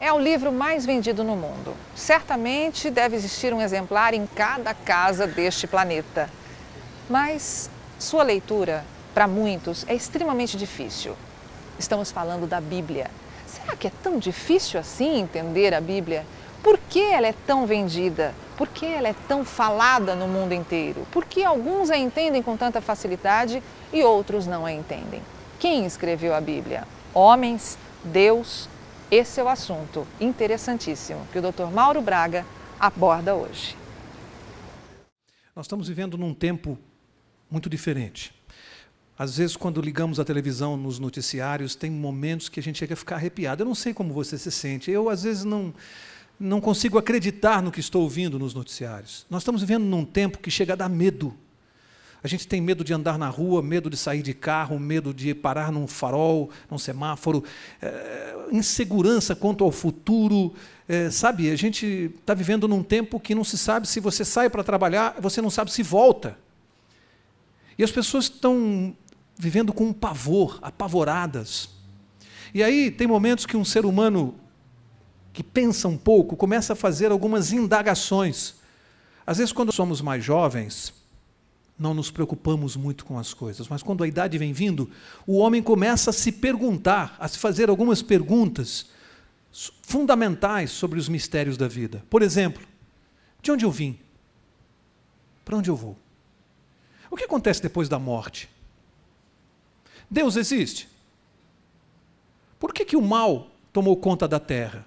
É o livro mais vendido no mundo. Certamente deve existir um exemplar em cada casa deste planeta. Mas sua leitura, para muitos, é extremamente difícil. Estamos falando da Bíblia. Será que é tão difícil assim entender a Bíblia? Por que ela é tão vendida? Por que ela é tão falada no mundo inteiro? Por que alguns a entendem com tanta facilidade e outros não a entendem? Quem escreveu a Bíblia? Homens? Deus? Esse é o assunto interessantíssimo que o Dr. Mauro Braga aborda hoje. Nós estamos vivendo num tempo muito diferente. Às vezes, quando ligamos a televisão nos noticiários, tem momentos que a gente chega a ficar arrepiado. Eu não sei como você se sente. Eu, às vezes, não consigo acreditar no que estou ouvindo nos noticiários. Nós estamos vivendo num tempo que chega a dar medo. A gente tem medo de andar na rua, medo de sair de carro, medo de parar num farol, num semáforo, insegurança quanto ao futuro. Sabe, a gente está vivendo num tempo que não se sabe se você sai para trabalhar, você não sabe se volta. E as pessoas estão vivendo com um pavor, apavoradas. E aí tem momentos que um ser humano que pensa um pouco começa a fazer algumas indagações. Às vezes, quando somos mais jovens, não nos preocupamos muito com as coisas, mas quando a idade vem vindo, o homem começa a se perguntar, a se fazer algumas perguntas fundamentais sobre os mistérios da vida. Por exemplo, de onde eu vim? Para onde eu vou? O que acontece depois da morte? Deus existe? Por que o mal tomou conta da terra?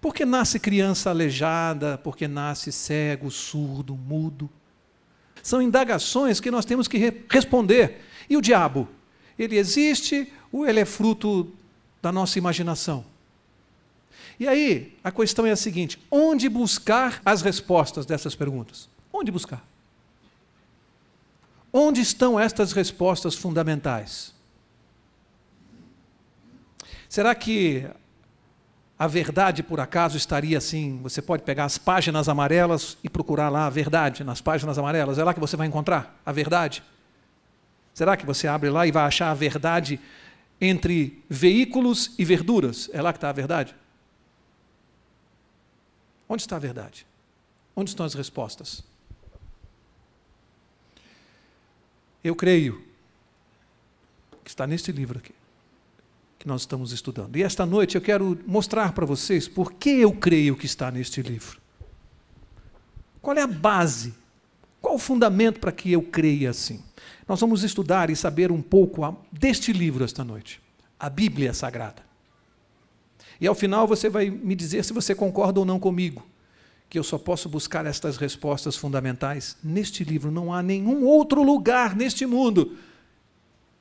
Por que nasce criança aleijada? Por que nasce cego, surdo, mudo? São indagações que nós temos que responder. E o diabo? Ele existe ou ele é fruto da nossa imaginação? E aí, a questão é a seguinte: onde buscar as respostas dessas perguntas? Onde buscar? Onde estão estas respostas fundamentais? Será que a verdade, por acaso, estaria assim? Você pode pegar as páginas amarelas e procurar lá a verdade nas páginas amarelas. É lá que você vai encontrar a verdade? Será que você abre lá e vai achar a verdade entre veículos e verduras? É lá que está a verdade? Onde está a verdade? Onde estão as respostas? Eu creio que está neste livro aqui, que nós estamos estudando. E esta noite eu quero mostrar para vocês por que eu creio que está neste livro. Qual é a base? Qual o fundamento para que eu creia assim? Nós vamos estudar e saber um pouco deste livro esta noite, a Bíblia Sagrada. E ao final você vai me dizer se você concorda ou não comigo, que eu só posso buscar estas respostas fundamentais neste livro. Não há nenhum outro lugar neste mundo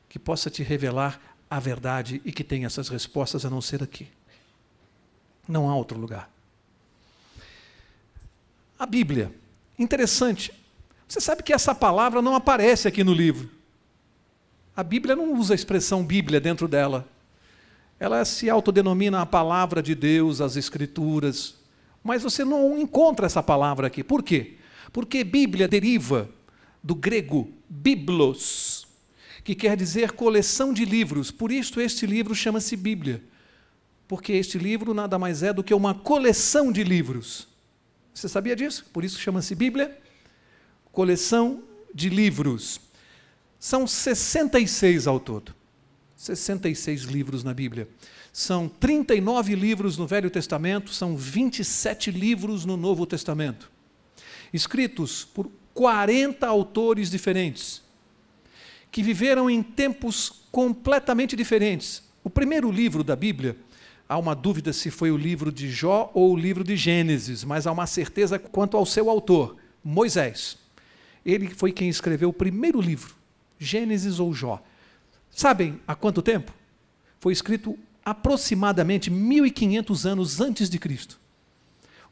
que possa te revelar a verdade e que tenha essas respostas a não ser aqui. Não há outro lugar. A Bíblia, interessante, você sabe que essa palavra não aparece aqui no livro. A Bíblia não usa a expressão Bíblia dentro dela. Ela se autodenomina a palavra de Deus, as Escrituras, mas você não encontra essa palavra aqui. Por quê? Porque Bíblia deriva do grego biblos, que quer dizer coleção de livros. Por isso este livro chama-se Bíblia, porque este livro nada mais é do que uma coleção de livros. Você sabia disso? Por isso chama-se Bíblia, coleção de livros. São 66 ao todo. 66 livros na Bíblia. São 39 livros no Velho Testamento, são 27 livros no Novo Testamento. Escritos por 40 autores diferentes, que viveram em tempos completamente diferentes. O primeiro livro da Bíblia, há uma dúvida se foi o livro de Jó ou o livro de Gênesis, mas há uma certeza quanto ao seu autor, Moisés. Ele foi quem escreveu o primeiro livro, Gênesis ou Jó. Sabem há quanto tempo? Foi escrito aproximadamente 1500 anos antes de Cristo,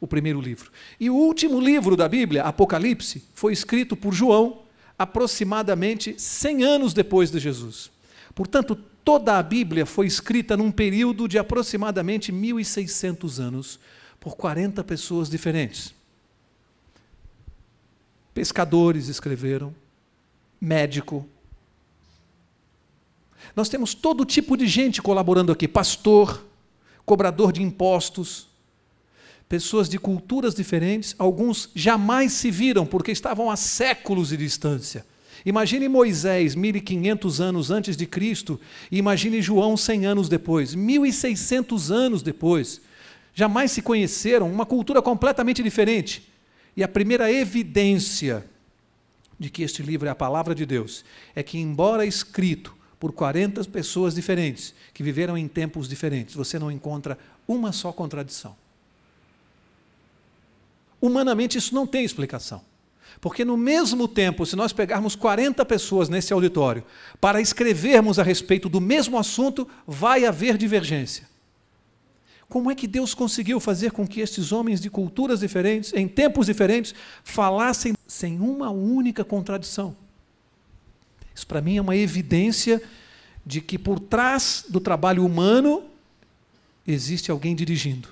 o primeiro livro. E o último livro da Bíblia, Apocalipse, foi escrito por João aproximadamente 100 anos depois de Jesus. Portanto, toda a Bíblia foi escrita num período de aproximadamente 1600 anos, por 40 pessoas diferentes. Pescadores escreveram, médico. Nós temos todo tipo de gente colaborando aqui, pastor, cobrador de impostos, pessoas de culturas diferentes, alguns jamais se viram porque estavam a séculos de distância. Imagine Moisés, 1500 anos antes de Cristo, e imagine João 100 anos depois, 1600 anos depois. Jamais se conheceram, uma cultura completamente diferente. E a primeira evidência de que este livro é a palavra de Deus é que, embora escrito por 40 pessoas diferentes, que viveram em tempos diferentes, você não encontra uma só contradição. Humanamente isso não tem explicação. Porque no mesmo tempo, se nós pegarmos 40 pessoas nesse auditório para escrevermos a respeito do mesmo assunto, vai haver divergência. Como é que Deus conseguiu fazer com que estes homens de culturas diferentes, em tempos diferentes, falassem sem uma única contradição? Isso para mim é uma evidência de que por trás do trabalho humano existe alguém dirigindo.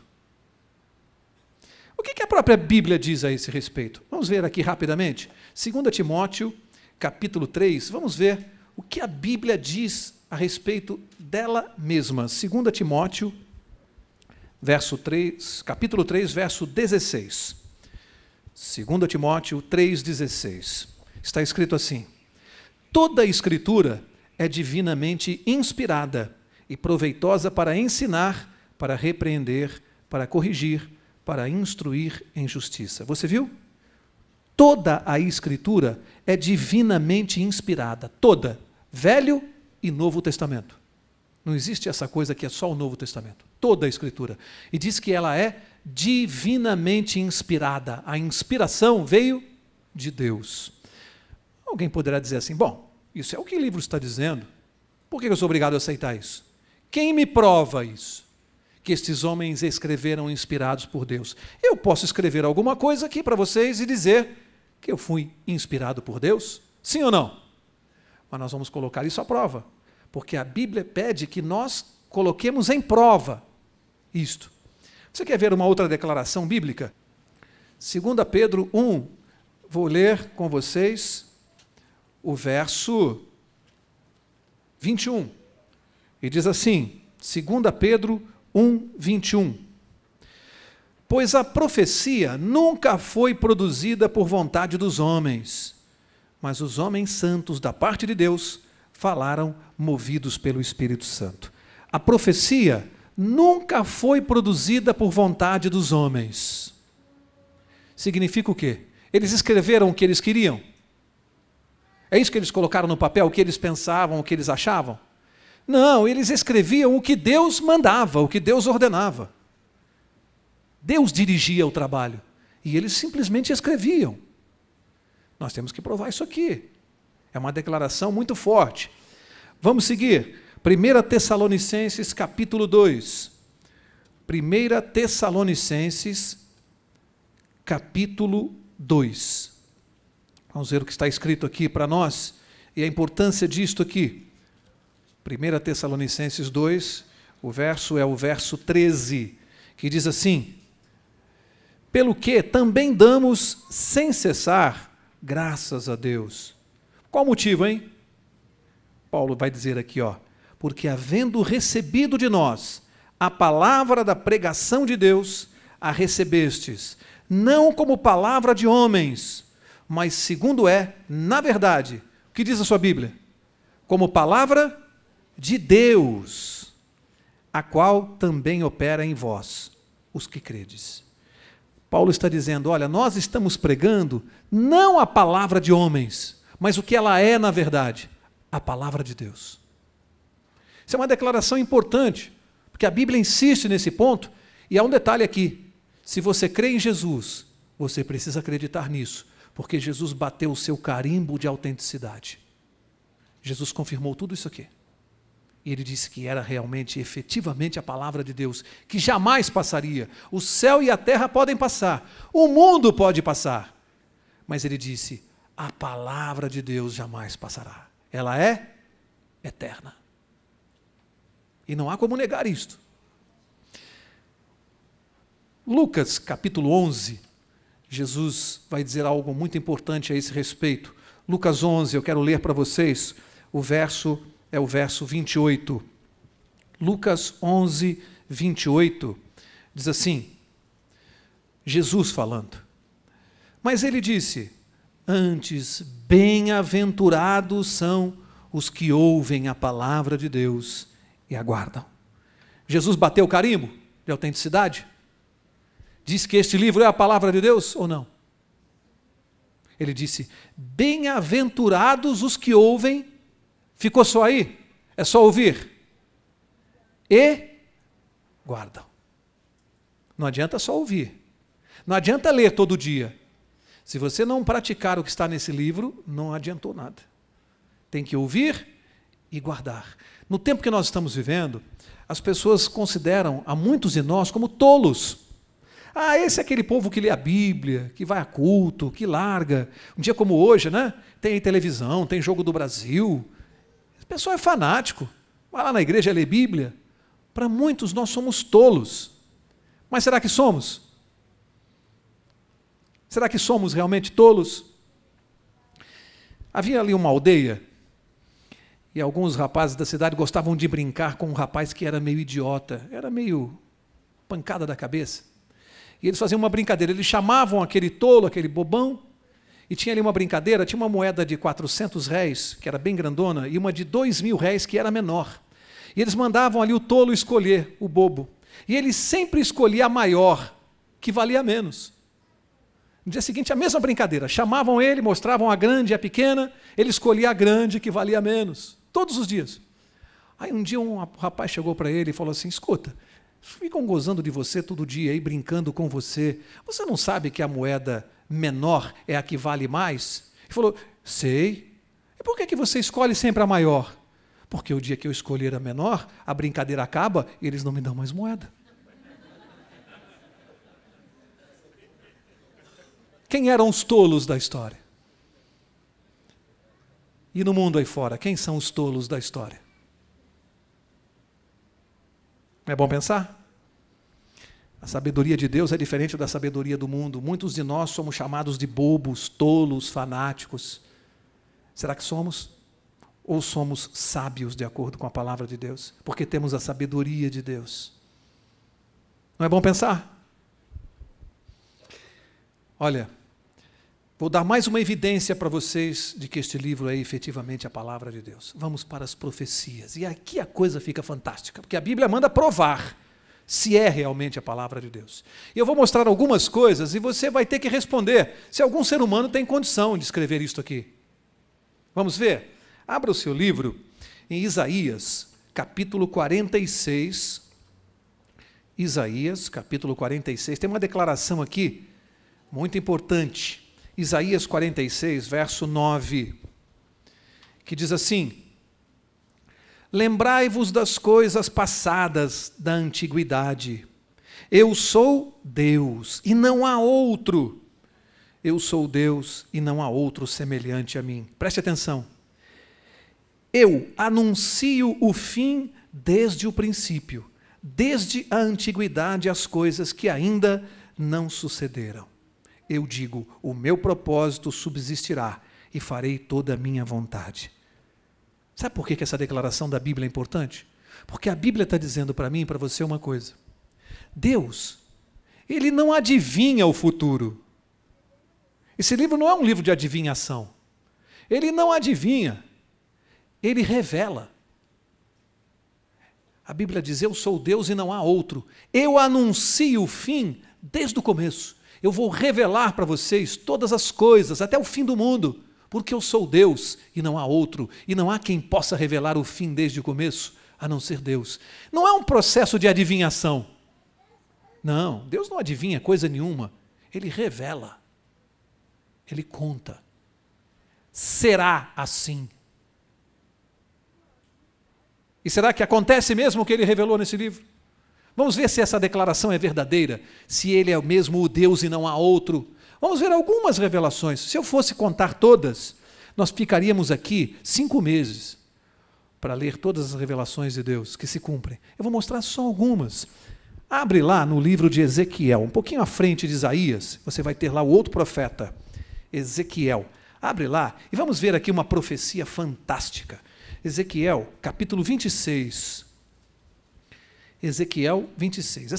O que a própria Bíblia diz a esse respeito? Vamos ver aqui rapidamente. 2 Timóteo, capítulo 3, vamos ver o que a Bíblia diz a respeito dela mesma. 2 Timóteo, capítulo 3, verso 16. 2 Timóteo 3,16. Está escrito assim: toda a Escritura é divinamente inspirada e proveitosa para ensinar, para repreender, para corrigir, para instruir em justiça. Você viu? Toda a Escritura é divinamente inspirada. Toda. Velho e Novo Testamento. Não existe essa coisa que é só o Novo Testamento. Toda a Escritura. E diz que ela é divinamente inspirada. A inspiração veio de Deus. Alguém poderá dizer assim, bom, isso é o que o livro está dizendo. Por que eu sou obrigado a aceitar isso? Quem me prova isso? Que estes homens escreveram inspirados por Deus. Eu posso escrever alguma coisa aqui para vocês e dizer que eu fui inspirado por Deus? Sim ou não? Mas nós vamos colocar isso à prova, porque a Bíblia pede que nós coloquemos em prova isto. Você quer ver uma outra declaração bíblica? 2 Pedro 1, vou ler com vocês o verso 21. E diz assim, 2 Pedro 1:21. Pois a profecia nunca foi produzida por vontade dos homens, mas os homens santos da parte de Deus falaram movidos pelo Espírito Santo. A profecia nunca foi produzida por vontade dos homens. Significa o quê? Eles escreveram o que eles queriam? É isso que eles colocaram no papel, o que eles pensavam, o que eles achavam? Não, eles escreviam o que Deus mandava, o que Deus ordenava. Deus dirigia o trabalho e eles simplesmente escreviam. Nós temos que provar isso aqui. É uma declaração muito forte. Vamos seguir. 1 Tessalonicenses, capítulo 2. 1 Tessalonicenses, capítulo 2. Vamos ver o que está escrito aqui para nós e a importância disto aqui. 1 Tessalonicenses 2, o verso é o verso 13, que diz assim: pelo que também damos sem cessar graças a Deus. Qual o motivo, hein? Paulo vai dizer aqui, porque havendo recebido de nós a palavra da pregação de Deus, a recebestes, não como palavra de homens, mas segundo na verdade, o que diz a sua Bíblia? Como palavra de Deus, a qual também opera em vós, os que credes. Paulo está dizendo, olha, nós estamos pregando não a palavra de homens, mas o que ela é na verdade, a palavra de Deus. Isso é uma declaração importante, porque a Bíblia insiste nesse ponto, e há um detalhe aqui, se você crê em Jesus, você precisa acreditar nisso, porque Jesus bateu o seu carimbo de autenticidade. Jesus confirmou tudo isso aqui. E ele disse que era realmente, efetivamente, a palavra de Deus, que jamais passaria. O céu e a terra podem passar, o mundo pode passar. Mas ele disse, a palavra de Deus jamais passará. Ela é eterna. E não há como negar isto. Lucas, capítulo 11, Jesus vai dizer algo muito importante a esse respeito. Lucas 11, eu quero ler para vocês, o verso é o verso 28. Lucas 11, 28, diz assim, Jesus falando, mas ele disse, antes, bem-aventurados são os que ouvem a palavra de Deus e aguardam. Jesus bateu o carimbo de autenticidade? Diz que este livro é a palavra de Deus ou não? Ele disse, bem-aventurados os que ouvem, ficou só aí? É só ouvir? E guardam. Não adianta só ouvir. Não adianta ler todo dia. Se você não praticar o que está nesse livro, não adiantou nada. Tem que ouvir e guardar. No tempo que nós estamos vivendo, as pessoas consideram a muitos de nós como tolos. Ah, esse é aquele povo que lê a Bíblia, que vai a culto, que larga. Um dia como hoje, né? Tem televisão, tem Jogo do Brasil. O pessoal é fanático. Vai lá na igreja ler Bíblia. Para muitos nós somos tolos. Mas será que somos? Será que somos realmente tolos? Havia ali uma aldeia e alguns rapazes da cidade gostavam de brincar com um rapaz que era meio idiota, era meio pancada da cabeça. E eles faziam uma brincadeira, eles chamavam aquele tolo, aquele bobão, e tinha ali uma brincadeira, tinha uma moeda de 400 réis, que era bem grandona, e uma de 2.000 réis, que era menor. E eles mandavam ali o tolo escolher, o bobo. E ele sempre escolhia a maior, que valia menos. No dia seguinte, a mesma brincadeira. Chamavam ele, mostravam a grande e a pequena, ele escolhia a grande, que valia menos. Todos os dias. Aí um dia um rapaz chegou para ele e falou assim, escuta, ficam gozando de você todo dia aí, brincando com você. Você não sabe que a moeda menor é a que vale mais? Ele falou, sei. E por que você escolhe sempre a maior? Porque o dia que eu escolher a menor, a brincadeira acaba e eles não me dão mais moeda. Quem eram os tolos da história? E no mundo aí fora, quem são os tolos da história? É bom pensar? A sabedoria de Deus é diferente da sabedoria do mundo. Muitos de nós somos chamados de bobos, tolos, fanáticos. Será que somos? Ou somos sábios de acordo com a palavra de Deus? Porque temos a sabedoria de Deus. Não é bom pensar? Olha, vou dar mais uma evidência para vocês de que este livro é efetivamente a palavra de Deus. Vamos para as profecias. E aqui a coisa fica fantástica, porque a Bíblia manda provar se é realmente a palavra de Deus. E eu vou mostrar algumas coisas e você vai ter que responder se algum ser humano tem condição de escrever isto aqui. Vamos ver? Abra o seu livro em Isaías, capítulo 46. Isaías, capítulo 46. Tem uma declaração aqui muito importante. Isaías 46, verso 9, que diz assim, lembrai-vos das coisas passadas da antiguidade. Eu sou Deus e não há outro. Eu sou Deus e não há outro semelhante a mim. Preste atenção. Eu anuncio o fim desde o princípio, desde a antiguidade as coisas que ainda não sucederam. Eu digo, o meu propósito subsistirá e farei toda a minha vontade. Sabe por que essa declaração da Bíblia é importante? Porque a Bíblia está dizendo para mim e para você uma coisa. Deus, Ele não adivinha o futuro. Esse livro não é um livro de adivinhação. Ele não adivinha. Ele revela. A Bíblia diz, eu sou Deus e não há outro. Eu anuncio o fim desde o começo. Eu vou revelar para vocês todas as coisas, até o fim do mundo, porque eu sou Deus e não há outro, e não há quem possa revelar o fim desde o começo, a não ser Deus. Não é um processo de adivinhação. Não, Deus não adivinha coisa nenhuma. Ele revela. Ele conta. Será assim. E será que acontece mesmo o que ele revelou nesse livro? Vamos ver se essa declaração é verdadeira, se ele é mesmo o Deus e não há outro. Vamos ver algumas revelações. Se eu fosse contar todas, nós ficaríamos aqui 5 meses para ler todas as revelações de Deus que se cumprem. Eu vou mostrar só algumas. Abre lá no livro de Ezequiel, um pouquinho à frente de Isaías, você vai ter lá o outro profeta, Ezequiel. Abre lá e vamos ver aqui uma profecia fantástica. Ezequiel, capítulo 26. Ezequiel 26.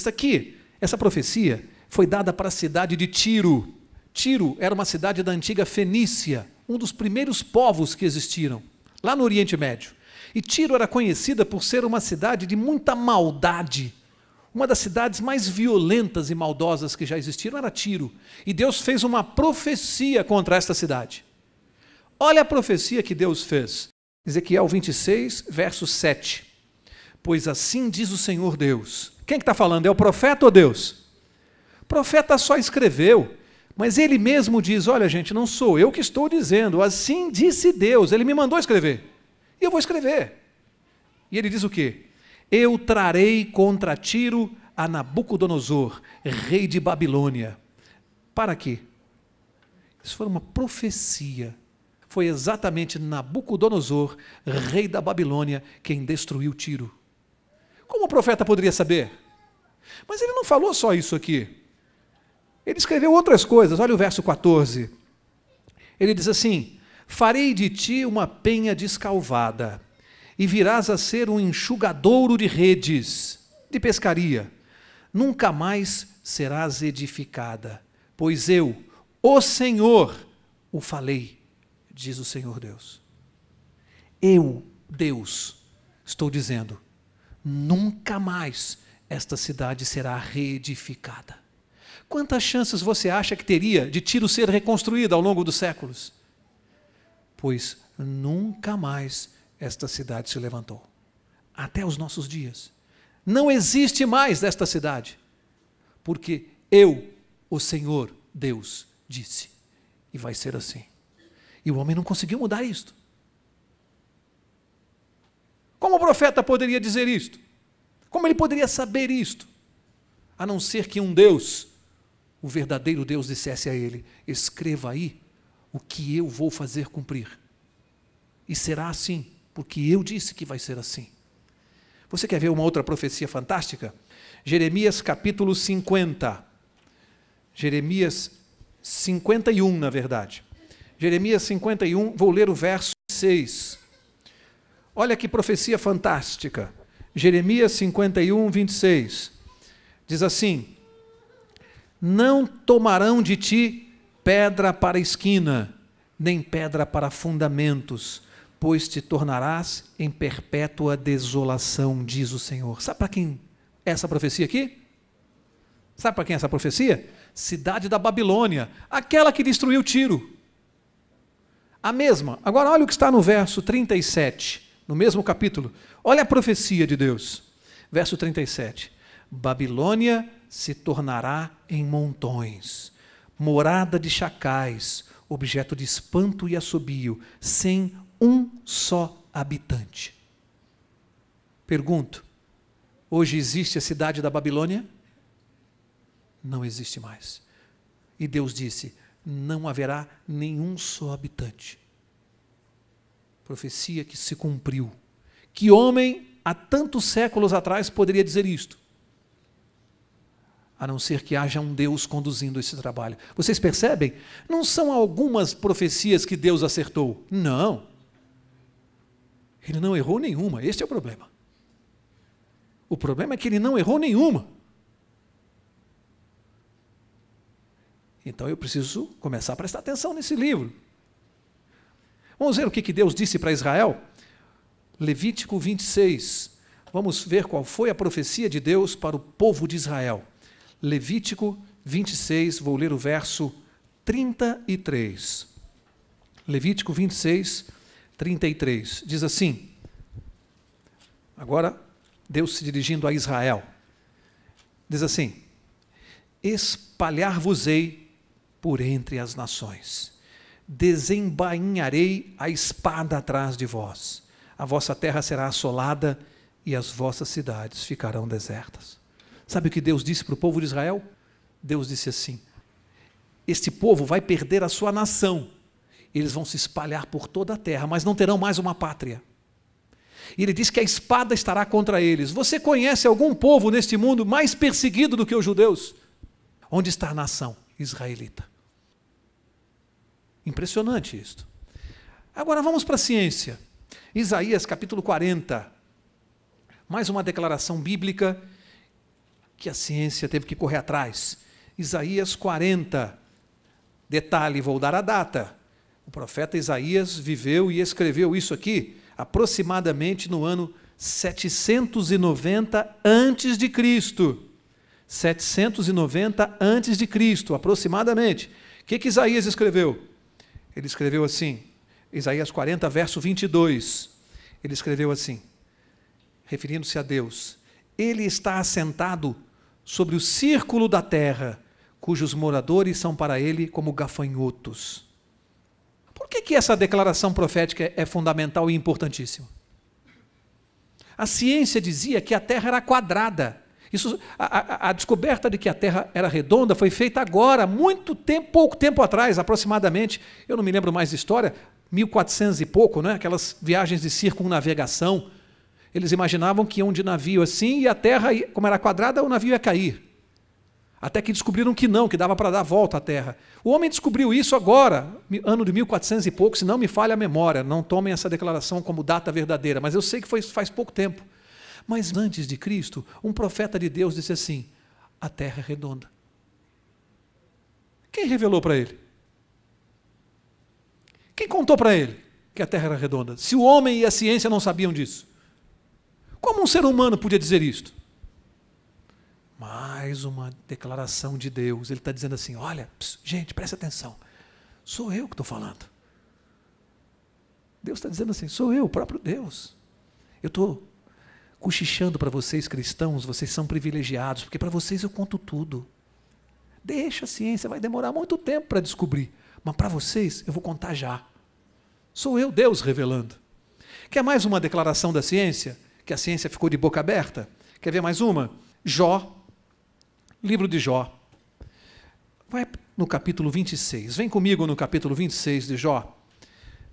Essa profecia foi dada para a cidade de Tiro. Tiro era uma cidade da antiga Fenícia, um dos primeiros povos que existiram, lá no Oriente Médio. E Tiro era conhecida por ser uma cidade de muita maldade. Uma das cidades mais violentas e maldosas que já existiram era Tiro. E Deus fez uma profecia contra esta cidade. Olha a profecia que Deus fez. Ezequiel 26, verso 7. Pois assim diz o Senhor Deus. Quem que está falando? É o profeta ou Deus? O profeta só escreveu, mas ele mesmo diz, olha gente, não sou eu que estou dizendo, assim disse Deus, ele me mandou escrever. E eu vou escrever. E ele diz o quê? Eu trarei contra Tiro a Nabucodonosor, rei de Babilônia. Para quê? Isso foi uma profecia. Foi exatamente Nabucodonosor, rei da Babilônia, quem destruiu Tiro. Como o profeta poderia saber? Mas ele não falou só isso aqui. Ele escreveu outras coisas. Olha o verso 14. Ele diz assim, farei de ti uma penha descalvada, e virás a ser um enxugadouro de redes, de pescaria. Nunca mais serás edificada, pois eu, o Senhor, o falei, diz o Senhor Deus. Eu, Deus, estou dizendo, nunca mais esta cidade será reedificada. Quantas chances você acha que teria de Tiro ser reconstruída ao longo dos séculos? Pois nunca mais esta cidade se levantou. Até os nossos dias. Não existe mais esta cidade. Porque eu, o Senhor, Deus, disse. E vai ser assim. E o homem não conseguiu mudar isto. Como o profeta poderia dizer isto? Como ele poderia saber isto? A não ser que um Deus, o verdadeiro Deus, dissesse a ele, escreva aí o que eu vou fazer cumprir. E será assim, porque eu disse que vai ser assim. Você quer ver uma outra profecia fantástica? Jeremias capítulo 50. Jeremias 51, na verdade. Jeremias 51, vou ler o verso 6. Olha que profecia fantástica. Jeremias 51, 26. Diz assim, não tomarão de ti pedra para esquina, nem pedra para fundamentos, pois te tornarás em perpétua desolação, diz o Senhor. Sabe para quem é essa profecia aqui? Sabe para quem é essa profecia? Cidade da Babilônia, aquela que destruiu Tiro. A mesma. Agora olha o que está no verso 37, no mesmo capítulo. Olha a profecia de Deus. Verso 37. Babilônia se tornará em montões, morada de chacais, objeto de espanto e assobio, sem um só habitante. Pergunto, hoje existe a cidade da Babilônia? Não existe mais. E Deus disse, não haverá nenhum só habitante. Profecia que se cumpriu. Que homem, há tantos séculos atrás, poderia dizer isto? A não ser que haja um Deus conduzindo esse trabalho. Vocês percebem? Não são algumas profecias que Deus acertou. Não. Ele não errou nenhuma. Este é o problema. O problema é que ele não errou nenhuma. Então eu preciso começar a prestar atenção nesse livro. Vamos ver o que Deus disse para Israel? Levítico 26. Vamos ver qual foi a profecia de Deus para o povo de Israel. Levítico 26, vou ler o verso 33. Levítico 26, 33. Diz assim, agora Deus se dirigindo a Israel. Diz assim, espalhar-vos-ei por entre as nações, desembainharei a espada atrás de vós, a vossa terra será assolada e as vossas cidades ficarão desertas. Sabe o que Deus disse para o povo de Israel? Deus disse assim, este povo vai perder a sua nação, eles vão se espalhar por toda a terra, mas não terão mais uma pátria. E ele diz que a espada estará contra eles. Você conhece algum povo neste mundo mais perseguido do que os judeus? Onde está a nação israelita? Impressionante isto. Agora vamos para a ciência. Isaías capítulo 40. Mais uma declaração bíblica que a ciência teve que correr atrás. Isaías 40. Detalhe, vou dar a data. O profeta Isaías viveu e escreveu isso aqui aproximadamente no ano 790 antes de Cristo. 790 antes de Cristo, aproximadamente. O que Isaías escreveu? Ele escreveu assim, Isaías 40, verso 22. Ele escreveu assim, referindo-se a Deus: Ele está assentado sobre o círculo da terra, cujos moradores são para ele como gafanhotos. Por que essa declaração profética é fundamental e importantíssima? A ciência dizia que a terra era quadrada. A descoberta de que a Terra era redonda foi feita agora, pouco tempo atrás, aproximadamente, eu não me lembro mais de história, 1400 e pouco, né? Aquelas viagens de circunnavegação. Eles imaginavam que iam de navio assim e a Terra, como era quadrada, o navio ia cair. Até que descobriram que não, que dava para dar a volta à Terra. O homem descobriu isso agora, ano de 1400 e pouco, se não me falha a memória. Não tomem essa declaração como data verdadeira, mas eu sei que faz pouco tempo. Mas antes de Cristo, um profeta de Deus disse assim: a terra é redonda. Quem revelou para ele? Quem contou para ele que a terra era redonda? Se o homem e a ciência não sabiam disso, como um ser humano podia dizer isto? Mais uma declaração de Deus. Ele está dizendo assim: olha, gente, presta atenção, sou eu que estou falando. Deus está dizendo assim, sou eu, o próprio Deus. Eu estou cochichando para vocês cristãos, vocês são privilegiados, porque para vocês eu conto tudo. Deixa a ciência, vai demorar muito tempo para descobrir, mas para vocês eu vou contar já. Sou eu, Deus, revelando. Quer mais uma declaração da ciência? Que a ciência ficou de boca aberta? Quer ver mais uma? Jó, livro de Jó. Vai no capítulo 26. Vem comigo no capítulo 26 de Jó.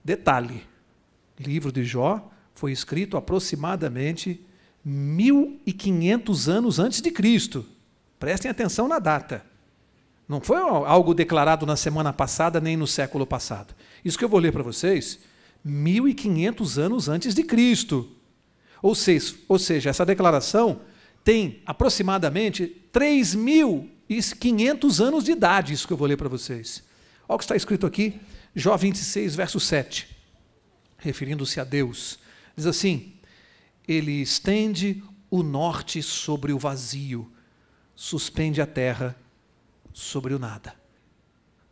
Detalhe, livro de Jó foi escrito aproximadamente 1500 anos antes de Cristo. Prestem atenção na data. Não foi algo declarado na semana passada, nem no século passado. Isso que eu vou ler para vocês, 1500 anos antes de Cristo. Ou seja, essa declaração tem aproximadamente 3500 anos de idade, isso que eu vou ler para vocês. Olha o que está escrito aqui, Jó 26, verso 7, referindo-se a Deus. Diz assim: Ele estende o norte sobre o vazio, suspende a terra sobre o nada.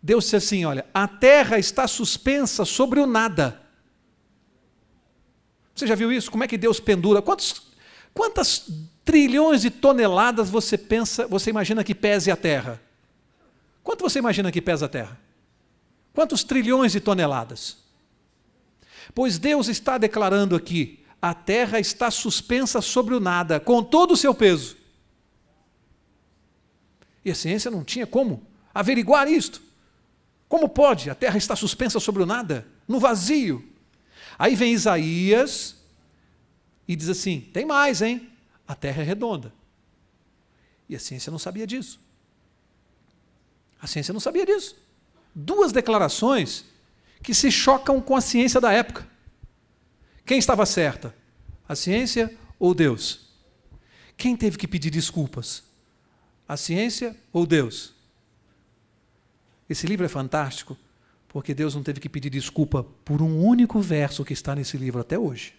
Deus disse assim, olha, a terra está suspensa sobre o nada. Você já viu isso? Como é que Deus pendura? Quantas trilhões de toneladas você imagina que pese a terra? Quanto você imagina que pesa a terra? Quantos trilhões de toneladas? Pois Deus está declarando aqui, a terra está suspensa sobre o nada, com todo o seu peso. E a ciência não tinha como averiguar isto. Como pode? A terra está suspensa sobre o nada, no vazio. Aí vem Isaías e diz assim, tem mais, hein? A terra é redonda. E a ciência não sabia disso. A ciência não sabia disso. Duas declarações que se chocam com a ciência da época. Quem estava certa? A ciência ou Deus? Quem teve que pedir desculpas? A ciência ou Deus? Esse livro é fantástico, porque Deus não teve que pedir desculpa por um único verso que está nesse livro até hoje.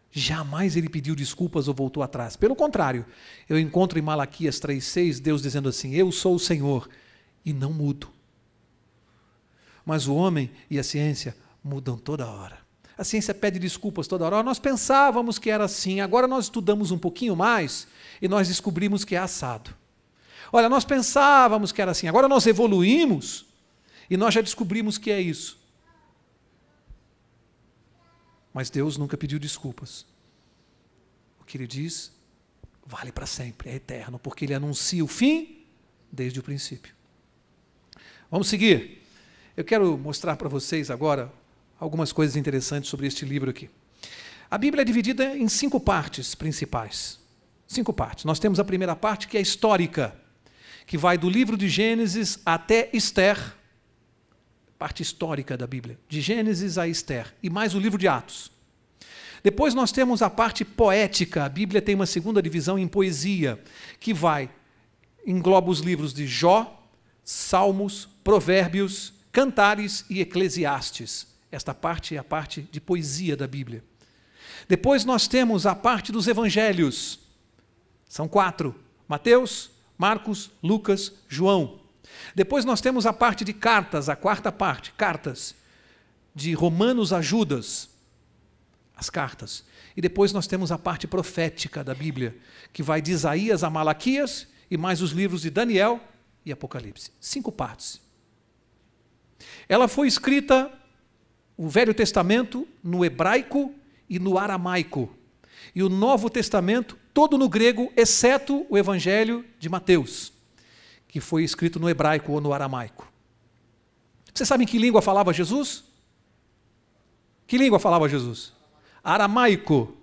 Jamais ele pediu desculpas ou voltou atrás. Pelo contrário, eu encontro em Malaquias 3,6 Deus dizendo assim, eu sou o Senhor e não mudo. Mas o homem e a ciência mudam toda hora. A ciência pede desculpas toda hora. Nós pensávamos que era assim, agora nós estudamos um pouquinho mais e nós descobrimos que é assado. Olha, nós pensávamos que era assim, agora nós evoluímos e nós já descobrimos que é isso. Mas Deus nunca pediu desculpas. O que Ele diz vale para sempre, é eterno, porque Ele anuncia o fim desde o princípio. Vamos seguir. Eu quero mostrar para vocês agora algumas coisas interessantes sobre este livro aqui. A Bíblia é dividida em 5 partes principais. 5 partes. Nós temos a primeira parte que é histórica, que vai do livro de Gênesis até Esther, parte histórica da Bíblia, de Gênesis a Esther, e mais o livro de Atos. Depois nós temos a parte poética, a Bíblia tem uma segunda divisão em poesia, que vai engloba os livros de Jó, Salmos, Provérbios, Cantares e Eclesiastes. Esta parte é a parte de poesia da Bíblia. Depois nós temos a parte dos evangelhos. São 4. Mateus, Marcos, Lucas, João. Depois nós temos a parte de cartas, a quarta parte, cartas. De Romanos a Judas, as cartas. E depois nós temos a parte profética da Bíblia, que vai de Isaías a Malaquias, e mais os livros de Daniel e Apocalipse. 5 partes. Ela foi escrita, o Velho Testamento, no hebraico e no aramaico. E o Novo Testamento, todo no grego, exceto o Evangelho de Mateus, que foi escrito no hebraico ou no aramaico. Vocês sabem que língua falava Jesus? Que língua falava Jesus? Aramaico.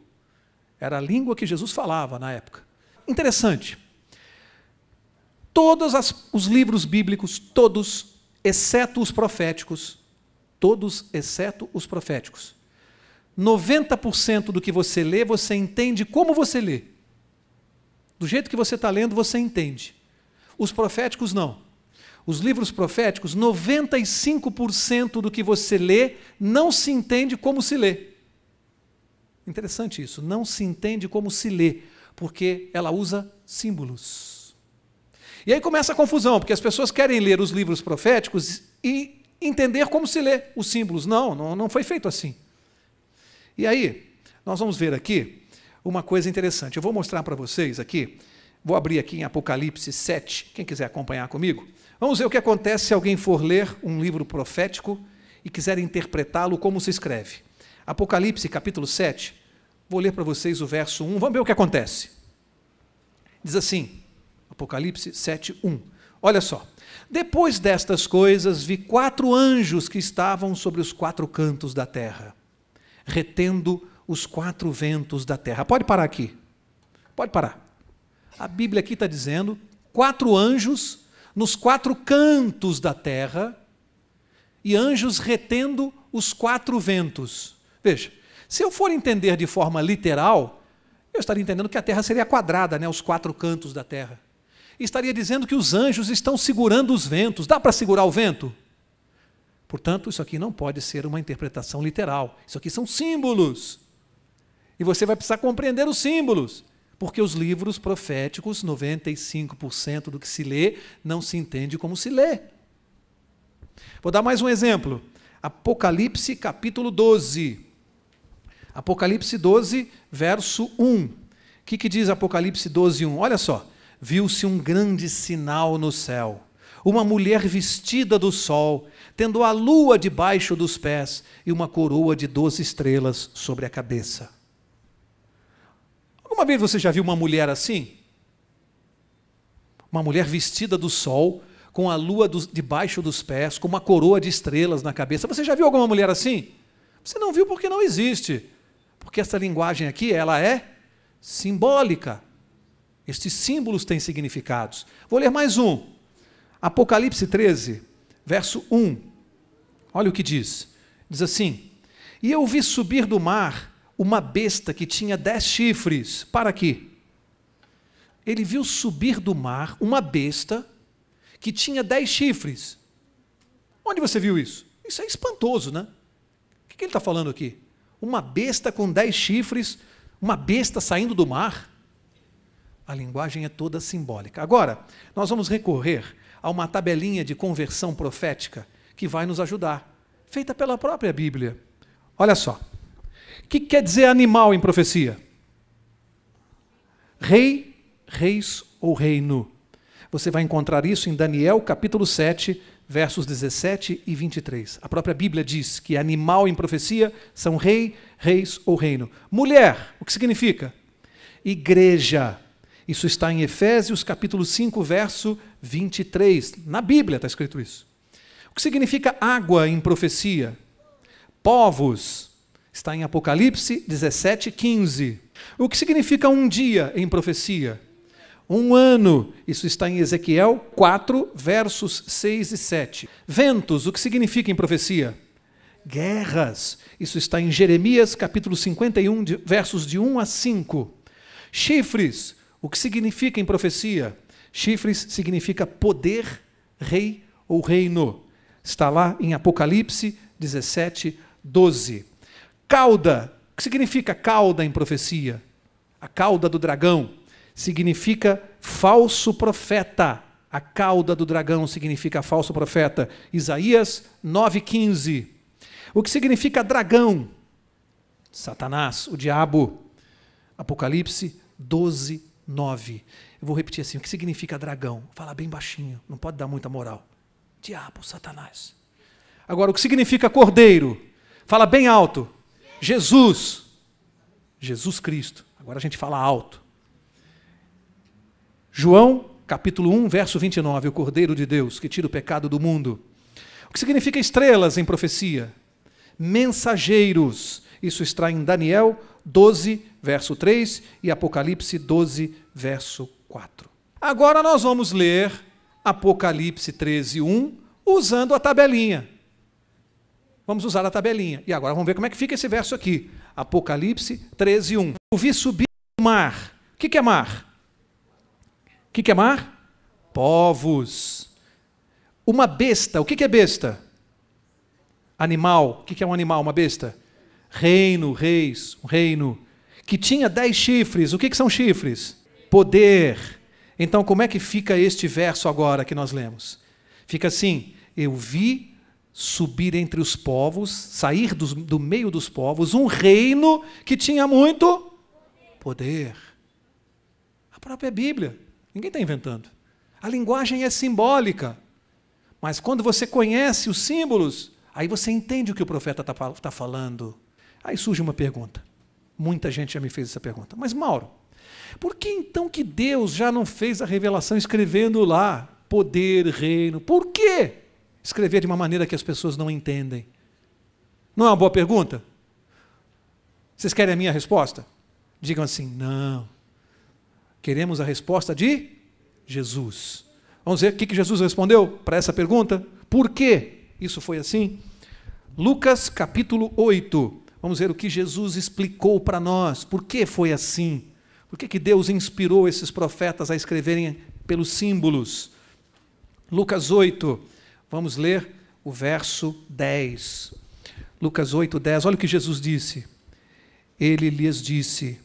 Era a língua que Jesus falava na época. Interessante. Todos os livros bíblicos, todos, exceto os proféticos, todos exceto os proféticos, 90% do que você lê, você entende como você lê. Do jeito que você está lendo, você entende. Os proféticos não. Os livros proféticos, 95% do que você lê não se entende como se lê. Interessante isso, não se entende como se lê, porque ela usa símbolos. E aí começa a confusão, porque as pessoas querem ler os livros proféticos e entender como se lê os símbolos. Não foi feito assim. E aí, nós vamos ver aqui uma coisa interessante. Eu vou mostrar para vocês aqui, vou abrir aqui em Apocalipse 7, quem quiser acompanhar comigo. Vamos ver o que acontece se alguém for ler um livro profético e quiser interpretá-lo como se escreve. Apocalipse, capítulo 7, vou ler para vocês o verso 1, vamos ver o que acontece. Diz assim, Apocalipse 7, 1. Olha só. Depois destas coisas, vi 4 anjos que estavam sobre os 4 cantos da terra, retendo os 4 ventos da terra. Pode parar aqui. Pode parar. A Bíblia aqui está dizendo 4 anjos nos 4 cantos da terra e anjos retendo os 4 ventos. Veja, se eu for entender de forma literal, eu estaria entendendo que a terra seria quadrada, né, os 4 cantos da terra. E estaria dizendo que os anjos estão segurando os ventos. Dá para segurar o vento? Portanto, isso aqui não pode ser uma interpretação literal. Isso aqui são símbolos. E você vai precisar compreender os símbolos. Porque os livros proféticos, 95% do que se lê, não se entende como se lê. Vou dar mais um exemplo. Apocalipse, capítulo 12. Apocalipse 12, verso 1. O que diz Apocalipse 12, 1? Olha só. Viu-se um grande sinal no céu. Uma mulher vestida do sol, tendo a lua debaixo dos pés e uma coroa de 12 estrelas sobre a cabeça. Alguma vez você já viu uma mulher assim? Uma mulher vestida do sol, com a lua debaixo dos pés, com uma coroa de estrelas na cabeça. Você já viu alguma mulher assim? Você não viu porque não existe. Porque essa linguagem aqui, ela é simbólica. Estes símbolos têm significados. Vou ler mais um. Apocalipse 13, verso 1. Olha o que diz. Diz assim: E eu vi subir do mar uma besta que tinha 10 chifres. Para quê? Ele viu subir do mar uma besta que tinha 10 chifres. Onde você viu isso? Isso é espantoso, né? O que ele está falando aqui? Uma besta com 10 chifres, uma besta saindo do mar? A linguagem é toda simbólica. Agora, nós vamos recorrer a uma tabelinha de conversão profética que vai nos ajudar, feita pela própria Bíblia. Olha só. O que quer dizer animal em profecia? Rei, reis ou reino. Você vai encontrar isso em Daniel, capítulo 7, versos 17 e 23. A própria Bíblia diz que animal em profecia são rei, reis ou reino. Mulher, o que significa? Igreja. Isso está em Efésios, capítulo 5, verso 23. Na Bíblia está escrito isso. O que significa água em profecia? Povos. Está em Apocalipse 17, 15. O que significa um dia em profecia? Um ano. Isso está em Ezequiel 4, versos 6 e 7. Ventos. O que significa em profecia? Guerras. Isso está em Jeremias, capítulo 51, versos de 1 a 5. Chifres. O que significa em profecia? Chifres significa poder, rei ou reino. Está lá em Apocalipse 17, 12. Cauda, o que significa cauda em profecia? A cauda do dragão significa falso profeta. A cauda do dragão significa falso profeta. Isaías 9,15. O que significa dragão? Satanás, o diabo. Apocalipse 12, 9. Eu vou repetir assim, o que significa dragão? Fala bem baixinho, não pode dar muita moral. Diabo, Satanás. Agora, o que significa cordeiro? Fala bem alto. Jesus. Jesus Cristo. Agora a gente fala alto. João, capítulo 1, verso 29, o Cordeiro de Deus, que tira o pecado do mundo. O que significa estrelas em profecia? Mensageiros. Isso está em Daniel 12, verso 3 e Apocalipse 12, verso 4. Agora nós vamos ler Apocalipse 13, 1, usando a tabelinha. Vamos usar a tabelinha. E agora vamos ver como é que fica esse verso aqui. Apocalipse 13, 1. Eu vi subir do mar. O que é mar? O que é mar? Povos. Uma besta. O que é besta? Animal. O que é um animal, uma besta? Reino, reis, um reino. Que tinha 10 chifres. O que são chifres? Poder. Então, como é que fica este verso agora que nós lemos? Fica assim, eu vi subir entre os povos, sair do meio dos povos, um reino que tinha muito poder. A própria Bíblia. Ninguém está inventando. A linguagem é simbólica. Mas quando você conhece os símbolos, aí você entende o que o profeta está falando. Aí surge uma pergunta. Muita gente já me fez essa pergunta. Mas, Mauro, por que então que Deus já não fez a revelação escrevendo lá poder, reino? Por que escrever de uma maneira que as pessoas não entendem? Não é uma boa pergunta? Vocês querem a minha resposta? Digam assim, não. Queremos a resposta de Jesus. Vamos ver o que Jesus respondeu para essa pergunta? Por que isso foi assim? Lucas capítulo 8. Vamos ver o que Jesus explicou para nós. Por que foi assim? Por que Deus inspirou esses profetas a escreverem pelos símbolos? Lucas 8, vamos ler o verso 10. Lucas 8, 10, olha o que Jesus disse. Ele lhes disse,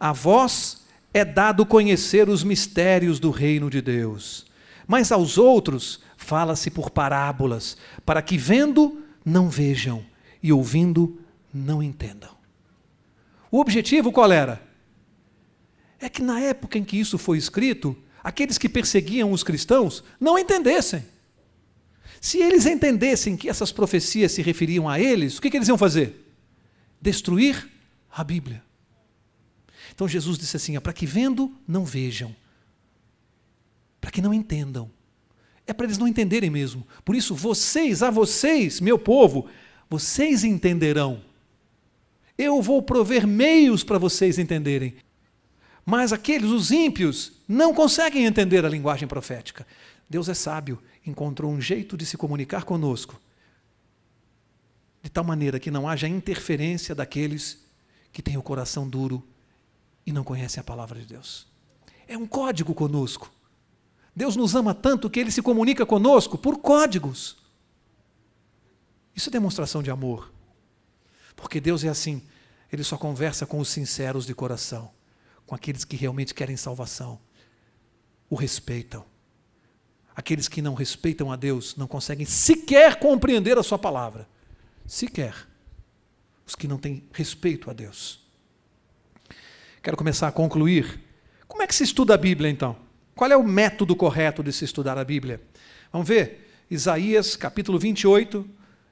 a vós é dado conhecer os mistérios do reino de Deus, mas aos outros fala-se por parábolas, para que vendo não vejam e ouvindo não entendam. O objetivo qual era? É que na época em que isso foi escrito, aqueles que perseguiam os cristãos não entendessem. Se eles entendessem que essas profecias se referiam a eles, o que eles iam fazer? Destruir a Bíblia. Então Jesus disse assim, para que vendo não vejam, para que não entendam. É para eles não entenderem mesmo. Por isso, a vocês, meu povo, vocês entenderão. Eu vou prover meios para vocês entenderem. Mas aqueles, os ímpios, não conseguem entender a linguagem profética. Deus é sábio, encontrou um jeito de se comunicar conosco, de tal maneira que não haja interferência daqueles que têm o coração duro e não conhecem a palavra de Deus. É um código conosco. Deus nos ama tanto que Ele se comunica conosco por códigos. Isso é demonstração de amor. Porque Deus é assim, Ele só conversa com os sinceros de coração, com aqueles que realmente querem salvação, o respeitam. Aqueles que não respeitam a Deus não conseguem sequer compreender a sua palavra. Sequer. Os que não têm respeito a Deus. Quero começar a concluir. Como é que se estuda a Bíblia, então? Qual é o método correto de se estudar a Bíblia? Vamos ver? Isaías, capítulo 28.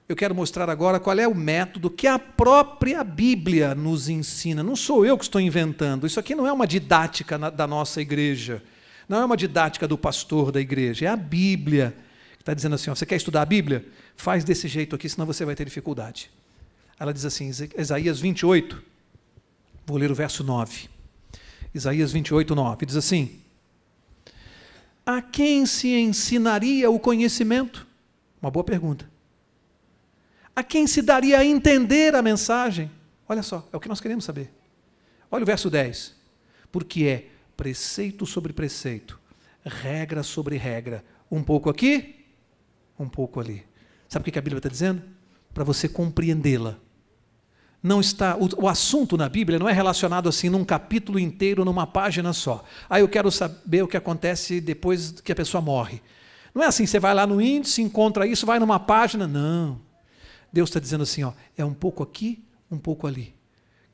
Eu quero mostrar agora qual é o método que a própria Bíblia nos ensina. Não sou eu que estou inventando. Isso aqui não é uma didática da nossa igreja. Não é uma didática do pastor da igreja. É a Bíblia que está dizendo assim, você quer estudar a Bíblia? Faz desse jeito aqui, senão você vai ter dificuldade. Ela diz assim, Isaías 28, vou ler o verso 9. Isaías 28, 9, diz assim, a quem se ensinaria o conhecimento? Uma boa pergunta. A quem se daria a entender a mensagem? Olha só, é o que nós queremos saber. Olha o verso 10. Porque é preceito sobre preceito, regra sobre regra. Um pouco aqui, um pouco ali. Sabe o que a Bíblia está dizendo? Para você compreendê-la. Não está, o assunto na Bíblia não é relacionado assim num capítulo inteiro, numa página só. Eu quero saber o que acontece depois que a pessoa morre. Não é assim, você vai lá no índice, encontra isso, vai numa página. Não. Deus está dizendo assim, é um pouco aqui, um pouco ali.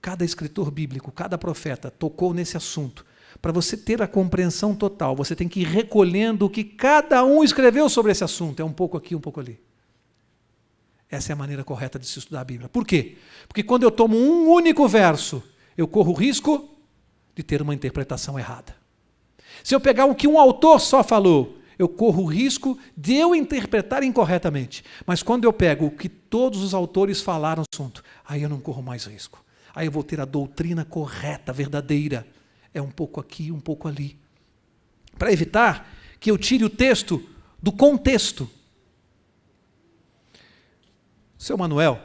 Cada escritor bíblico, cada profeta tocou nesse assunto. Para você ter a compreensão total, você tem que ir recolhendo o que cada um escreveu sobre esse assunto. É um pouco aqui, um pouco ali. Essa é a maneira correta de se estudar a Bíblia. Por quê? Porque quando eu tomo um único verso, eu corro o risco de ter uma interpretação errada. Se eu pegar o que um autor só falou, eu corro o risco de eu interpretar incorretamente. Mas quando eu pego o que todos os autores falaram no assunto, aí eu não corro mais risco. Aí eu vou ter a doutrina correta, verdadeira. É um pouco aqui, um pouco ali. Para evitar que eu tire o texto do contexto. O seu Manuel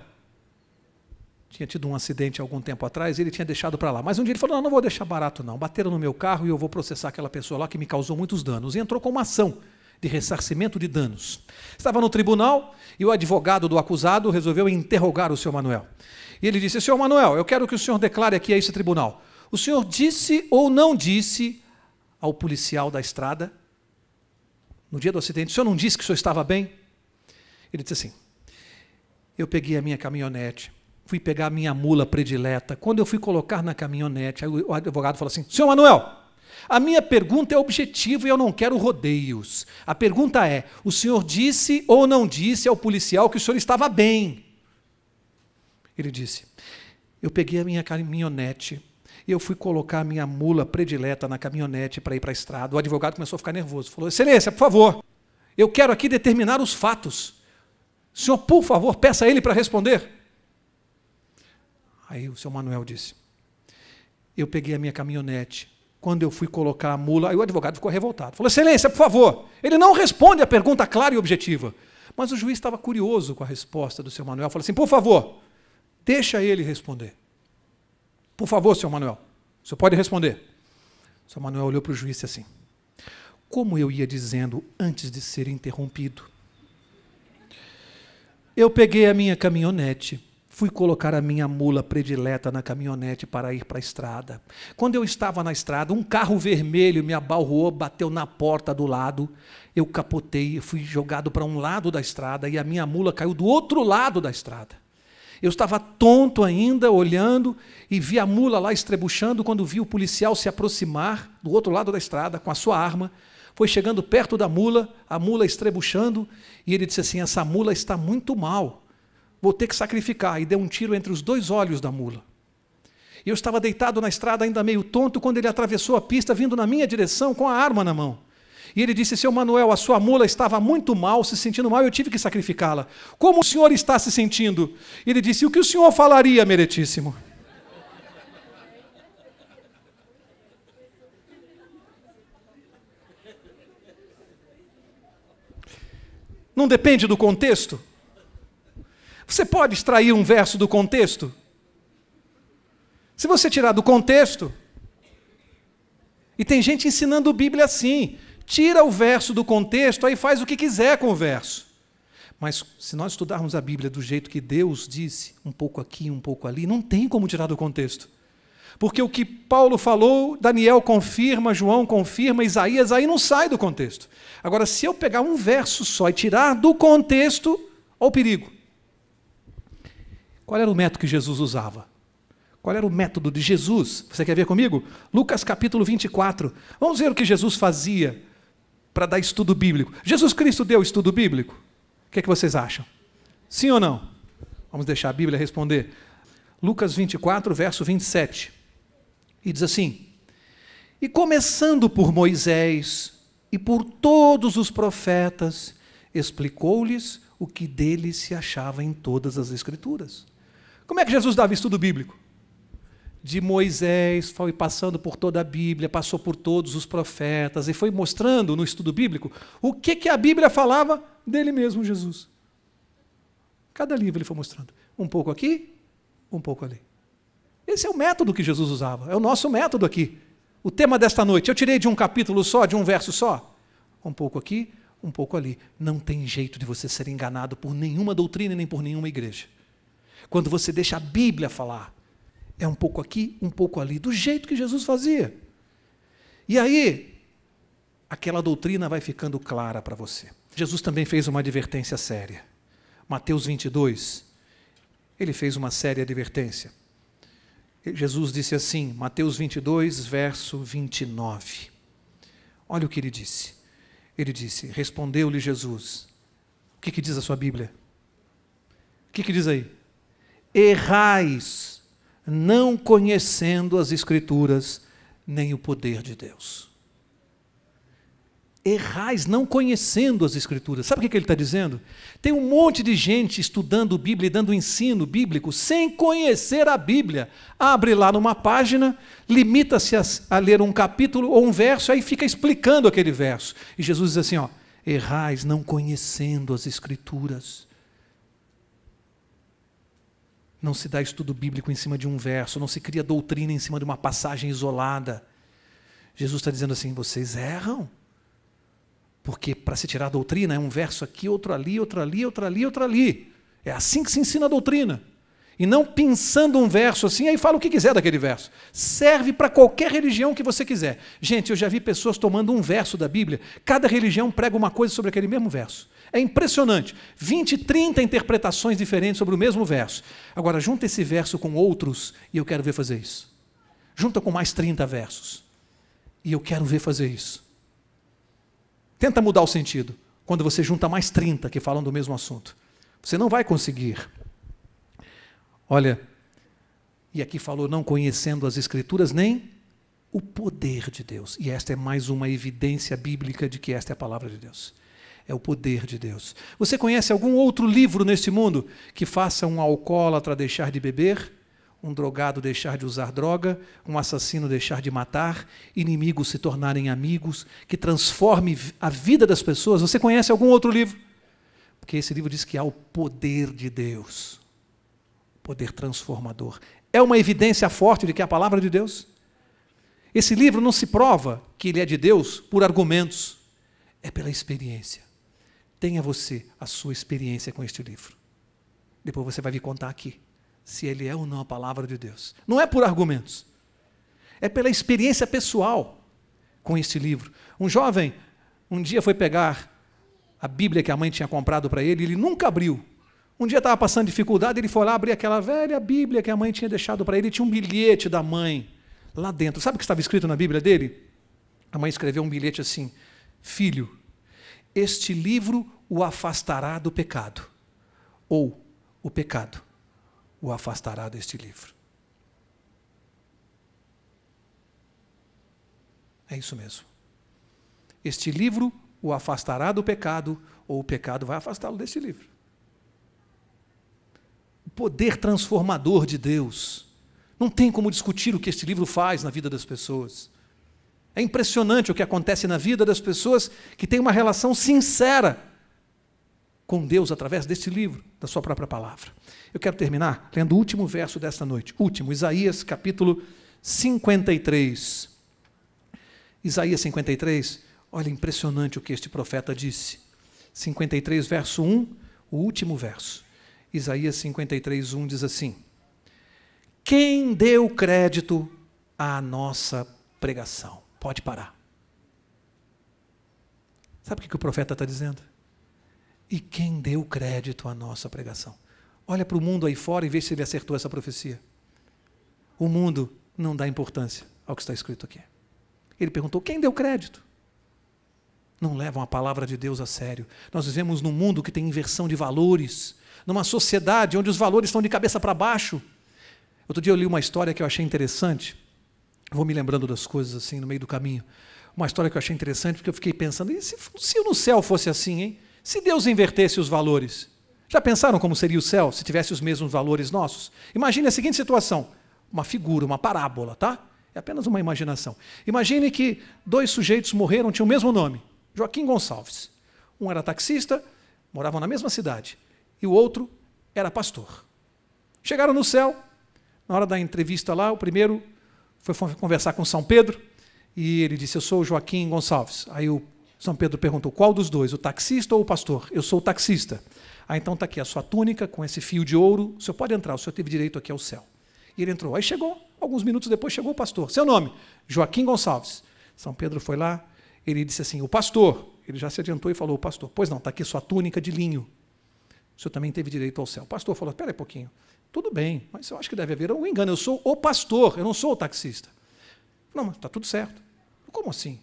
tinha tido um acidente há algum tempo atrás, ele tinha deixado para lá. Mas um dia ele falou, não vou deixar barato não. Bateram no meu carro e eu vou processar aquela pessoa lá que me causou muitos danos. E entrou com uma ação de ressarcimento de danos. Estava no tribunal e o advogado do acusado resolveu interrogar o seu Manuel. E ele disse, senhor Manuel, eu quero que o senhor declare aqui a esse tribunal. O senhor disse ou não disse ao policial da estrada, no dia do acidente, o senhor não disse que o senhor estava bem? Ele disse assim, eu peguei a minha caminhonete, fui pegar a minha mula predileta. Quando eu fui colocar na caminhonete, aí o advogado falou assim, senhor Manuel, a minha pergunta é objetiva e eu não quero rodeios. A pergunta é, o senhor disse ou não disse ao policial que o senhor estava bem? Ele disse, eu peguei a minha caminhonete e eu fui colocar a minha mula predileta na caminhonete para ir para a estrada. O advogado começou a ficar nervoso, falou, excelência, por favor, eu quero aqui determinar os fatos. O senhor, por favor, peça a ele para responder. Aí o seu Manuel disse, eu peguei a minha caminhonete, quando eu fui colocar a mula, aí o advogado ficou revoltado. Falou, excelência, por favor, ele não responde a pergunta clara e objetiva. Mas o juiz estava curioso com a resposta do seu Manuel, falou assim, por favor, deixa ele responder. Por favor, senhor Manuel, o senhor pode responder. O seu Manuel olhou para o juiz e disse assim, como eu ia dizendo antes de ser interrompido, eu peguei a minha caminhonete, fui colocar a minha mula predileta na caminhonete para ir para a estrada. Quando eu estava na estrada, um carro vermelho me abalroou, bateu na porta do lado, eu capotei, fui jogado para um lado da estrada e a minha mula caiu do outro lado da estrada. Eu estava tonto ainda, olhando, e vi a mula lá estrebuchando, quando vi o policial se aproximar do outro lado da estrada com a sua arma, foi chegando perto da mula, a mula estrebuchando, e ele disse assim, essa mula está muito mal, vou ter que sacrificar, e deu um tiro entre os dois olhos da mula. E eu estava deitado na estrada, ainda meio tonto, quando ele atravessou a pista, vindo na minha direção, com a arma na mão. E ele disse, seu Manuel, a sua mula estava muito mal, se sentindo mal, eu tive que sacrificá-la. Como o senhor está se sentindo? Ele disse, o que o senhor falaria, meritíssimo? Não depende do contexto? Você pode extrair um verso do contexto? Se você tirar do contexto, e tem gente ensinando Bíblia assim, tira o verso do contexto, aí faz o que quiser com o verso. Mas se nós estudarmos a Bíblia do jeito que Deus disse, um pouco aqui, um pouco ali, não tem como tirar do contexto. Porque o que Paulo falou, Daniel confirma, João confirma, Isaías, aí não sai do contexto. Agora, se eu pegar um verso só e tirar do contexto, olha o perigo. Qual era o método que Jesus usava? Qual era o método de Jesus? Você quer ver comigo? Lucas capítulo 24. Vamos ver o que Jesus fazia para dar estudo bíblico. Jesus Cristo deu estudo bíblico? O que é que vocês acham? Sim ou não? Vamos deixar a Bíblia responder. Lucas 24, verso 27. E diz assim, e começando por Moisés e por todos os profetas, explicou-lhes o que dele se achava em todas as Escrituras. Como é que Jesus dava estudo bíblico? De Moisés, foi passando por toda a Bíblia, passou por todos os profetas, e foi mostrando no estudo bíblico o que a Bíblia falava dele mesmo, Jesus. Cada livro ele foi mostrando. Um pouco aqui, um pouco ali. Esse é o método que Jesus usava, é o nosso método aqui. O tema desta noite, eu tirei de um capítulo só, de um verso só? um pouco aqui, um pouco ali. Não tem jeito de você ser enganado por nenhuma doutrina nem por nenhuma igreja. Quando você deixa a Bíblia falar, é um pouco aqui, um pouco ali, do jeito que Jesus fazia. E aí, aquela doutrina vai ficando clara para você. Jesus também fez uma advertência séria. Mateus 22, ele fez uma séria advertência. Jesus disse assim, Mateus 22, verso 29. Olha o que ele disse. Ele disse, respondeu-lhe Jesus. O que diz a sua Bíblia? O que diz aí? Errais, não conhecendo as Escrituras, nem o poder de Deus. Errais, não conhecendo as Escrituras. Sabe o que ele está dizendo? Tem um monte de gente estudando Bíblia e dando ensino bíblico sem conhecer a Bíblia. Abre lá numa página, limita-se a ler um capítulo ou um verso, aí fica explicando aquele verso. E Jesus diz assim, ó, errais, não conhecendo as Escrituras. Não se dá estudo bíblico em cima de um verso, não se cria doutrina em cima de uma passagem isolada. Jesus está dizendo assim, vocês erram. Porque para se tirar a doutrina é um verso aqui, outro ali, outro ali, outro ali, outro ali. É assim que se ensina a doutrina. E não pensando um verso assim, aí fala o que quiser daquele verso. Serve para qualquer religião que você quiser. Gente, eu já vi pessoas tomando um verso da Bíblia, cada religião prega uma coisa sobre aquele mesmo verso. É impressionante. 20, 30 interpretações diferentes sobre o mesmo verso. Agora, junta esse verso com outros e eu quero ver fazer isso. Junta com mais 30 versos. E eu quero ver fazer isso. Tenta mudar o sentido, quando você junta mais 30 que falam do mesmo assunto. Você não vai conseguir. Olha, e aqui falou, não conhecendo as Escrituras, nem o poder de Deus. E esta é mais uma evidência bíblica de que esta é a palavra de Deus. É o poder de Deus. Você conhece algum outro livro neste mundo que faça um alcoólatra deixar de beber? Um drogado deixar de usar droga, um assassino deixar de matar, inimigos se tornarem amigos, que transforme a vida das pessoas? Você conhece algum outro livro? Porque esse livro diz que há o poder de Deus, poder transformador. É uma evidência forte de que é a palavra de Deus. Esse livro não se prova que ele é de Deus por argumentos, é pela experiência. Tenha você a sua experiência com este livro. Depois você vai vir contar aqui se ele é ou não a palavra de Deus. Não é por argumentos. É pela experiência pessoal com este livro. Um jovem, um dia foi pegar a Bíblia que a mãe tinha comprado para ele, e ele nunca abriu. Um dia estava passando dificuldade, ele foi lá abrir aquela velha Bíblia que a mãe tinha deixado para ele, e tinha um bilhete da mãe lá dentro. Sabe o que estava escrito na Bíblia dele? A mãe escreveu um bilhete assim, filho, este livro o afastará do pecado, ou o pecado o afastará deste livro. É isso mesmo. Este livro o afastará do pecado, ou o pecado vai afastá-lo deste livro. O poder transformador de Deus. Não tem como discutir o que este livro faz na vida das pessoas. É impressionante o que acontece na vida das pessoas que têm uma relação sincera com Deus através deste livro, da sua própria palavra. Eu quero terminar lendo o último verso desta noite. Último, Isaías capítulo 53. Isaías 53, olha, impressionante o que este profeta disse. 53, verso 1, o último verso. Isaías 53, 1 diz assim, quem deu crédito à nossa pregação? Pode parar. Sabe o que o profeta está dizendo? E quem deu crédito à nossa pregação? Olha para o mundo aí fora e vê se ele acertou essa profecia. O mundo não dá importância ao que está escrito aqui. Ele perguntou, quem deu crédito? Não levam a palavra de Deus a sério. Nós vivemos num mundo que tem inversão de valores, numa sociedade onde os valores estão de cabeça para baixo. Outro dia eu li uma história que eu achei interessante. Vou me lembrando das coisas assim no meio do caminho. Uma história que eu achei interessante porque eu fiquei pensando, e se no céu fosse assim, hein? Se Deus invertesse os valores, já pensaram como seria o céu se tivesse os mesmos valores nossos? Imagine a seguinte situação, uma figura, uma parábola, tá? É apenas uma imaginação. Imagine que dois sujeitos morreram, tinham o mesmo nome, Joaquim Gonçalves. Um era taxista, moravam na mesma cidade, e o outro era pastor. Chegaram no céu, na hora da entrevista lá, o primeiro foi conversar com São Pedro, e ele disse, eu sou o Joaquim Gonçalves. Aí o São Pedro perguntou, qual dos dois, o taxista ou o pastor? Eu sou o taxista. Ah, então está aqui a sua túnica com esse fio de ouro, o senhor pode entrar, o senhor teve direito aqui ao céu. E ele entrou. Aí chegou, alguns minutos depois chegou o pastor. Seu nome? Joaquim Gonçalves. São Pedro foi lá, ele disse assim, o pastor, ele já se adiantou e falou, o pastor, pois não, está aqui sua túnica de linho. O senhor também teve direito ao céu. O pastor falou, espera aí um pouquinho. Tudo bem, mas eu acho que deve haver um engano. Eu sou o pastor, eu não sou o taxista. Não, mas está tudo certo. Como assim?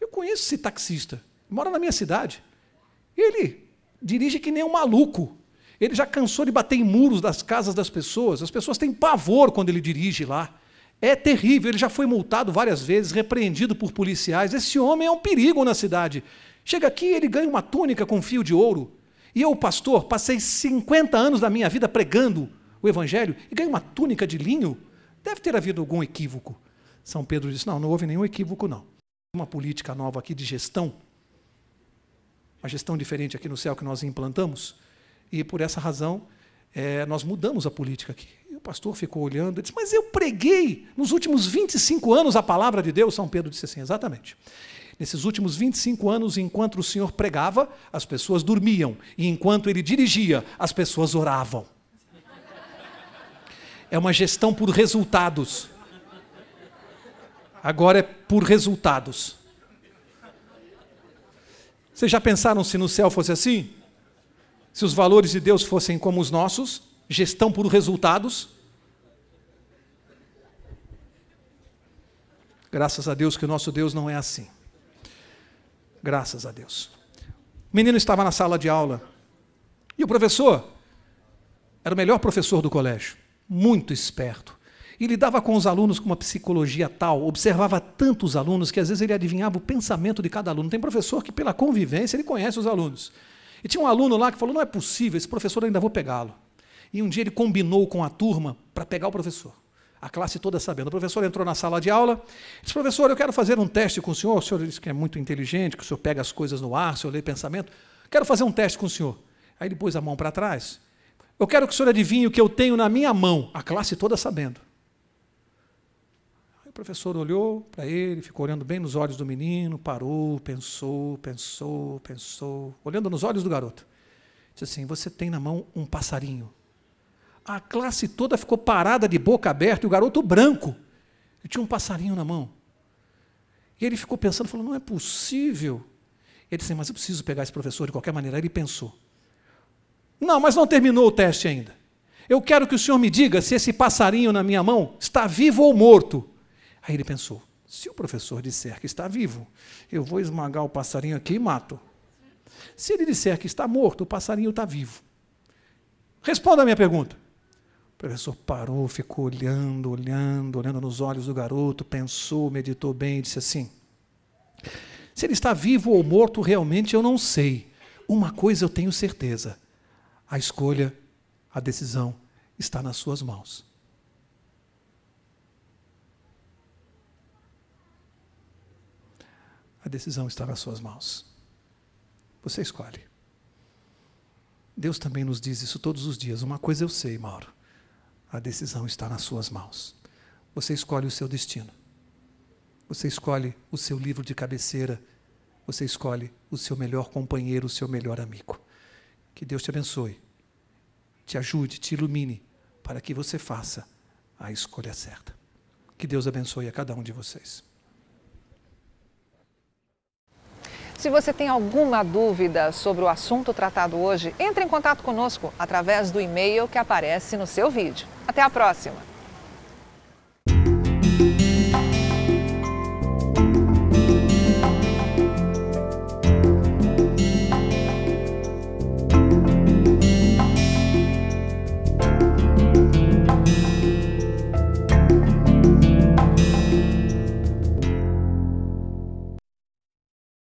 Eu conheço esse taxista, mora na minha cidade. Ele dirige que nem um maluco. Ele já cansou de bater em muros das casas das pessoas. As pessoas têm pavor quando ele dirige lá. É terrível, ele já foi multado várias vezes, repreendido por policiais. Esse homem é um perigo na cidade. Chega aqui, ele ganha uma túnica com fio de ouro. E eu, pastor, passei 50 anos da minha vida pregando o evangelho e ganho uma túnica de linho. Deve ter havido algum equívoco. São Pedro disse, não houve nenhum equívoco, não. Uma política nova aqui de gestão, uma gestão diferente aqui no céu que nós implantamos, e por essa razão nós mudamos a política aqui. E o pastor ficou olhando e disse, mas eu preguei nos últimos 25 anos a palavra de Deus. São Pedro disse assim, exatamente. Nesses últimos 25 anos, enquanto o Senhor pregava, as pessoas dormiam, e enquanto ele dirigia, as pessoas oravam. É uma gestão por resultados. Agora é por resultados. Vocês já pensaram se no céu fosse assim? Se os valores de Deus fossem como os nossos, gestão por resultados? Graças a Deus que o nosso Deus não é assim. Graças a Deus. O menino estava na sala de aula e o professor era o melhor professor do colégio, muito esperto. E lidava com os alunos com uma psicologia tal, observava tanto os alunos que às vezes ele adivinhava o pensamento de cada aluno. Tem professor que pela convivência ele conhece os alunos. E tinha um aluno lá que falou, não é possível, esse professor ainda vou pegá-lo. E um dia ele combinou com a turma para pegar o professor. A classe toda sabendo. O professor entrou na sala de aula, disse, professor, eu quero fazer um teste com o senhor disse que é muito inteligente, que o senhor pega as coisas no ar, o senhor lê pensamento. Quero fazer um teste com o senhor. Aí ele pôs a mão para trás. Eu quero que o senhor adivinhe o que eu tenho na minha mão. A classe toda sabendo. Aí o professor olhou para ele, ficou olhando bem nos olhos do menino, parou, pensou, olhando nos olhos do garoto. Disse assim, você tem na mão um passarinho. A classe toda ficou parada de boca aberta e o garoto branco. Ele tinha um passarinho na mão. E ele ficou pensando, falou, não é possível. Ele disse, mas eu preciso pegar esse professor de qualquer maneira. Aí ele pensou. Não, mas não terminou o teste ainda. Eu quero que o senhor me diga se esse passarinho na minha mão está vivo ou morto. Aí ele pensou, se o professor disser que está vivo, eu vou esmagar o passarinho aqui e mato. Se ele disser que está morto, o passarinho está vivo. Responda a minha pergunta. O professor parou, ficou olhando nos olhos do garoto, pensou, meditou bem e disse assim, se ele está vivo ou morto, realmente eu não sei. Uma coisa eu tenho certeza, a escolha, a decisão está nas suas mãos. A decisão está nas suas mãos. Você escolhe. Deus também nos diz isso todos os dias. Uma coisa eu sei, Mauro. A decisão está nas suas mãos. Você escolhe o seu destino. Você escolhe o seu livro de cabeceira. Você escolhe o seu melhor companheiro, o seu melhor amigo. Que Deus te abençoe, te ajude, te ilumine, para que você faça a escolha certa. Que Deus abençoe a cada um de vocês. Se você tem alguma dúvida sobre o assunto tratado hoje, entre em contato conosco através do e-mail que aparece no seu vídeo. Até a próxima!